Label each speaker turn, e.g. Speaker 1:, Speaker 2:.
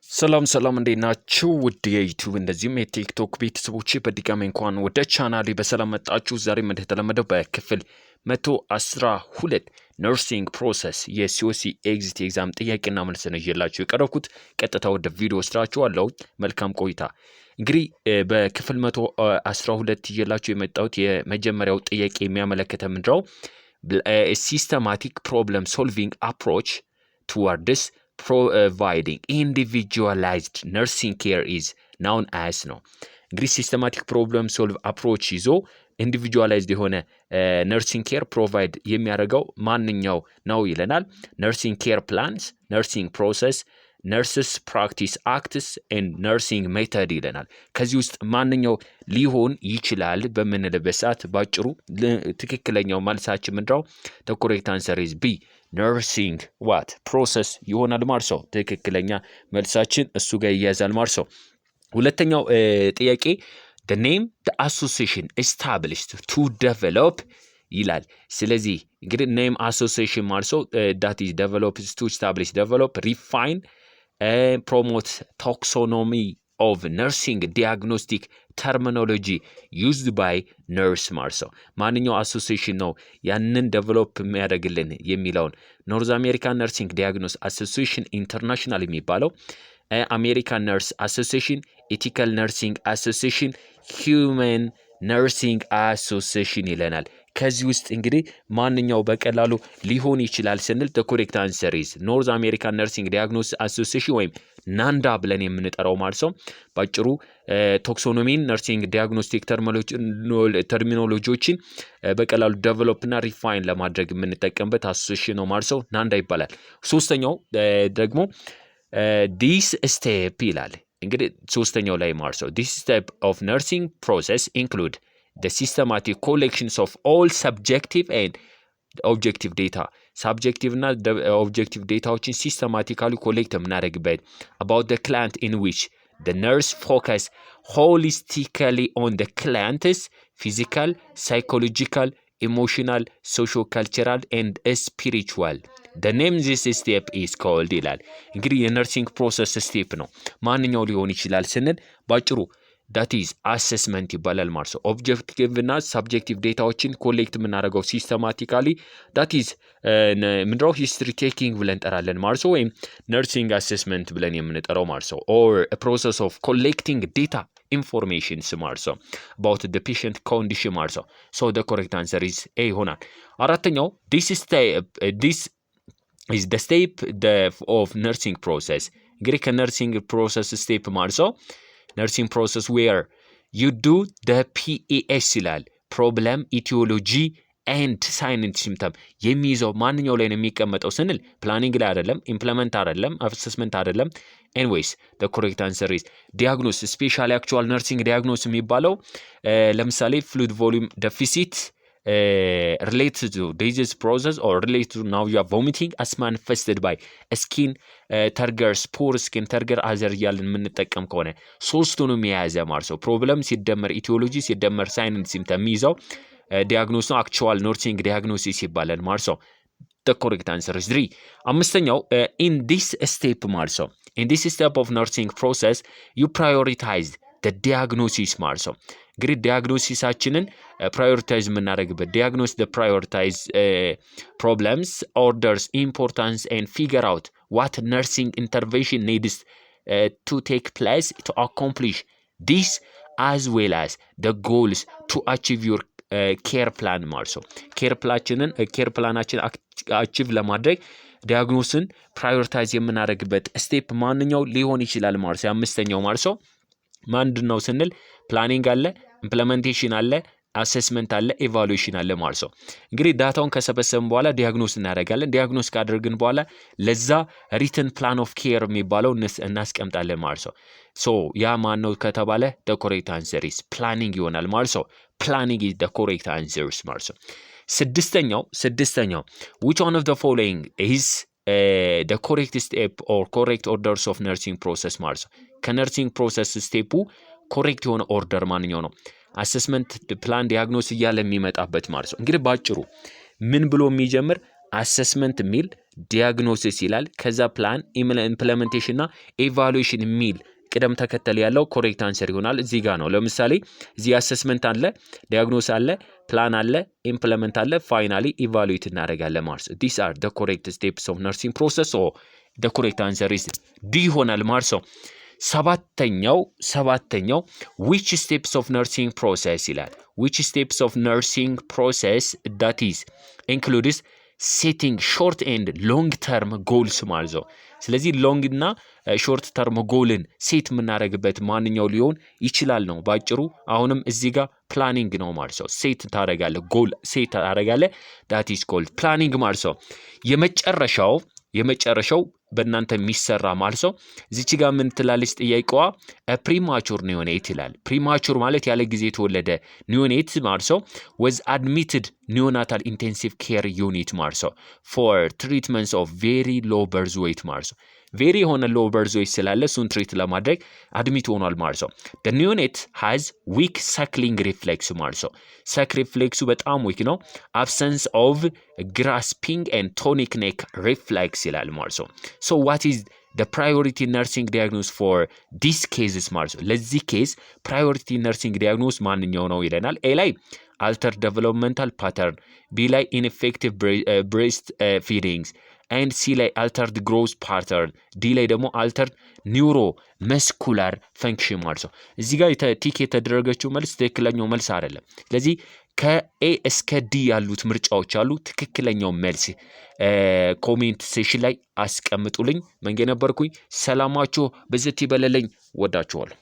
Speaker 1: ሰላም እንዴት ናችሁ? ውድ የዩቲዩብ እንደዚሁም የቲክቶክ ቤተሰቦቼ በድጋሚ እንኳን ወደ ቻናሌ በሰላም መጣችሁ። ዛሬም እንደተለመደው በክፍል 112 ነርሲንግ ፕሮሰስ የሲኦሲ ኤግዚት ኤግዛም ጥያቄና መልስ ነው ይዤላችሁ የቀረብኩት። ቀጥታ ወደ ቪዲዮ ወስዳችኋለሁ። መልካም ቆይታ። እንግዲህ በክፍል 112 ይዤላችሁ የመጣሁት የመጀመሪያው ጥያቄ የሚያመለክተው ምንድነው? ሲስተማቲክ ፕሮብለም ሶልቪንግ አፕሮች ቱዋርድስ providing individualized nursing care is known as ነው። እንግዲህ ሲስተማቲክ ፕሮብለም ሶልቭ አፕሮች ይዞ ኢንዲቪጁዋላይዝድ የሆነ ነርሲንግ ኬር ፕሮቫይድ የሚያደርገው ማንኛው ነው ይለናል። ነርሲንግ ኬር ፕላንስ፣ ነርሲንግ ፕሮሰስ፣ ነርስስ ፕራክቲስ አክትስ ኤንድ ነርሲንግ ሜተድ ይለናል። ከዚህ ውስጥ ማንኛው ሊሆን ይችላል በምንልበት ሰዓት ባጭሩ ትክክለኛው መልሳችን ምንድነው? the correct answer is B ነርሲንግ ዋት ፕሮሰስ ይሆናል ማለት ነው። ትክክለኛ መልሳችን እሱ ጋር ይያዛል ማለት ነው። ሁለተኛው ጥያቄ the name the association established to develop ይላል። ስለዚህ እንግዲህ name association ማለት ነው that is develop to establish develop refine promote taxonomy of nursing diagnostic terminology used by nurse ማለት ነው። ማንኛው አሶሲዬሽን ነው ያንን ዴቨሎፕ የሚያደርግልን የሚለውን ኖርዝ አሜሪካን ነርሲንግ ዲያግኖስ አሶሲዬሽን ኢንተርናሽናል የሚባለው፣ አሜሪካን ነርስ አሶሲዬሽን፣ ኢቲካል ነርሲንግ አሶሲዬሽን፣ ሂውመን ነርሲንግ አሶሲዬሽን ይለናል። ከዚህ ውስጥ እንግዲህ ማንኛው በቀላሉ ሊሆን ይችላል ስንል the correct answer is ኖርዝ አሜሪካን ነርሲንግ ዲያግኖስ አሶሲዬሽን ወይም ናንዳ ብለን የምንጠራው ማለት ነው። ባጭሩ ቶክሶኖሚን ነርሲንግ ዲያግኖስቲክ ተርሚኖሎጂዎችን በቀላሉ ዴቨሎፕ እና ሪፋይን ለማድረግ የምንጠቀምበት አሶሲዬሽን ነው ማለት ነው። ናንዳ ይባላል። ሶስተኛው ደግሞ this step ይላል። እንግዲህ ሶስተኛው ላይ ማለት ነው this step of nursing process include the systematic collections of all subjective and objective data subjective እና objective dataዎችን systematically collect የምናደርግበት about the client in which the nurse focus holistically on the client's physical, psychological, emotional, socio-cultural and spiritual the name this step is called ይላል። እንግዲህ የነርሲንግ ፕሮሰስ ስቴፕ ነው። ማንኛው ሊሆን ይችላል ስንል ባጭሩ that is assessment ይባላል ማለት ነው። ኦብጀክቲቭ እና ሰብጀክቲቭ ዴታዎችን ኮሌክት የምናደርገው ሲስተማቲካሊ that is ምንድነው ሂስትሪ ቴኪንግ ብለን እንጠራለን ማለት ነው። ወይም ነርሲንግ አሴስመንት ብለን የምንጠራው ማለት ነው። or a process of collecting data informations ማለት ነው about the patient condition ማለት ነው። so the correct answer is A ይሆናል። አራተኛው this is the step of nursing process እንግዲህ ከነርሲንግ ፕሮሰስ ስቴፕ ማለት ነው nursing process where you do the PES ይላል problem etiology and sign and symptom የሚይዘው ማንኛው ላይ ነው የሚቀመጠው ስንል ፕላኒንግ ላይ አይደለም፣ ኢምፕሊመንት አይደለም፣ አሰስመንት አይደለም። anyways the correct answer is diagnosis special actual nursing diagnosis የሚባለው ለምሳሌ fluid volume deficit related to disease process or related to now you are vomiting as manifested by skin turgors, poor skin turgor other እያልን የምንጠቀም ከሆነ ሶስቱንም የያዘ ማለት ነው። ፕሮብለም ሲደመር ኢቲዮሎጂ ሲደመር ሳይን ኤንድ ሲምፕተም የሚይዘው ዲያግኖስ ነው። አክቹዋል ነርሲንግ ዲያግኖሲስ ይባላል ማለት ነው። the correct answer is 3። አምስተኛው in this step ማለት ነው in this step of nursing process you prioritize the diagnosis ማለት ነው። እንግዲህ ዲያግኖሲሳችንን ፕራዮሪታይዝ የምናደርግበት ዲያግኖስ the prioritize problems orders importance and figure out what nursing intervention needs to take place to accomplish this as well as the goals to achieve your care plan ማለት ነው። ኬር ፕላናችን አቺቭ ለማድረግ ዲያግኖስን ፕራዮሪታይዝ የምናደርግበት ስቴፕ ማንኛው ሊሆን ይችላል ማለት ነው። አምስተኛው ማለት ነው ምንድነው ስንል ፕላኒንግ አለ፣ ኢምፕሊሜንቴሽን አለ፣ አሴስመንት አለ፣ ኢቫሉዌሽን አለ ማለት ነው። እንግዲህ ዳታውን ከሰበሰብን በኋላ ዲያግኖስ እናደርጋለን። ዲያግኖስ ካደረግን በኋላ ለዛ ሪትን ፕላን ኦፍ ኬር የሚባለው እናስቀምጣለን ማለት ነው። ሶ ያ ማን ነው ከተባለ the correct answer is ፕላኒንግ ይሆናል ማለት ነው። ፕላኒንግ is the correct answer ማለት ነው። ስድስተኛው which one of the following is the correct step or correct orders of nursing process ማለት ነው። ከነርሲንግ ፕሮሰስ ስቴፑ ኮሬክት የሆነ ኦርደር ማንኛው ነው? አሰስመንት ፕላን ዲያግኖስ እያለ የሚመጣበት ማለት ነው። እንግዲህ ባጭሩ ምን ብሎ የሚጀምር አሰስመንት ሚል ዲያግኖሲስ ይላል ከዛ ፕላን ኢምፕሊሜንቴሽን እና ኢቫሉዌሽን ሚል ቅደም ተከተል ያለው ኮሬክት አንሰር ይሆናል እዚህ ጋር ነው ለምሳሌ እዚህ አሰስመንት አለ ዲያግኖስ አለ ፕላን አለ ኢምፕሊሜንት አለ ፋይናሊ ኢቫሉዌት እናደርጋለን ማለት ነው these are the correct steps of nursing process so the correct answer is D ይሆናል ማለት ነው ሰባተኛው which steps of nursing process ይላል which steps of nursing process that is includes setting short and long term goals ማለት ነው ስለዚህ ሎንግ እና ሾርት ተርም ጎልን ሴት የምናደርግበት ማንኛው ሊሆን ይችላል ነው ባጭሩ አሁንም እዚህ ጋር ፕላኒንግ ነው ማለት ነው ሴት ታደርጋለህ ጎል ሴት ታደርጋለህ that is called planning ማለት ነው የመጨረሻው በእናንተ የሚሰራ ማለት ነው እዚች ጋር ምን ትላለች ጥያቄዋ ፕሪማቹር ኒዮኔት ይላል ፕሪማቹር ማለት ያለ ጊዜ የተወለደ ኒዮኔት ማለት ነው was admitted neonatal intensive care unit ማለት ነው for treatments of very low birth weight ማለት ነው very የሆነ low birth weight ስላለ እሱን ትሪት ለማድረግ አድሚት ሆኗል ማለት ነው the neonate has weak suckling reflex ማለት ነው suck reflex በጣም weak ነው absence of grasping and tonic neck reflex ይላል ማለት ነው so what is the priority nursing diagnosis for these cases ማለት ነው ለዚህ ኬዝ priority nursing diagnosis ማንኛው ነው ይለናል A ላይ altered developmental pattern B ላይ ineffective breast feedings and C ላይ altered growth pattern D ላይ ደግሞ altered neuromuscular function ማለት ነው እዚህ ጋር ቲክ የተደረገችው መልስ ትክክለኛው መልስ አይደለም ስለዚህ ከኤ እስከ ዲ ያሉት ምርጫዎች አሉ ትክክለኛው መልስ ኮሜንት ሴክሽን ላይ አስቀምጡልኝ መንገ ነበርኩኝ ሰላማችሁ በዘት ይበለልኝ ወዳችኋለሁ